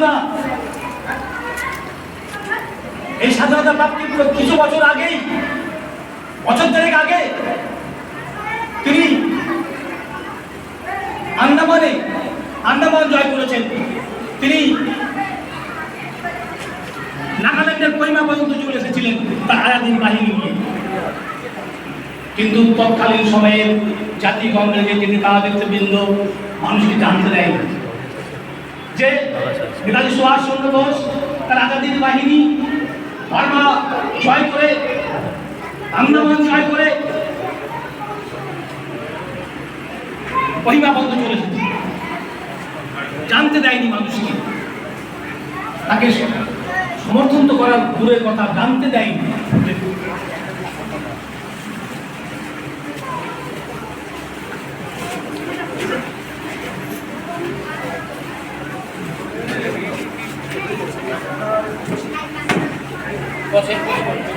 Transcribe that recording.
না। এই স্বাধীনতা প্রাপ্তির কিছু বছর আগেই, বছর দেড়েক আগে তিনি আন্দামান জয় করেছেন। তিনি নাগাল্যান্ডের কোহিমা পর্যন্ত চলে এসেছিলেন তার আজাদিন বাহিনী নিয়ে। কিন্তু তৎকালীন সময়ে জাতি কংগ্রেসের যে নেতা নেতৃবৃন্দ মানুষকে জানতে দেয় যে নেতাজি সুভাষচন্দ্র বোস তার আজাদিন বাহিনী বার্মা জয় করে, আন্দামান জয় করে কোহিমা পর্যন্ত চলে এসেছে। জানতে দেয়নি মানুষকে, তাকে সমর্থন তো করার দূরের কথা, জানতে দেয়নি।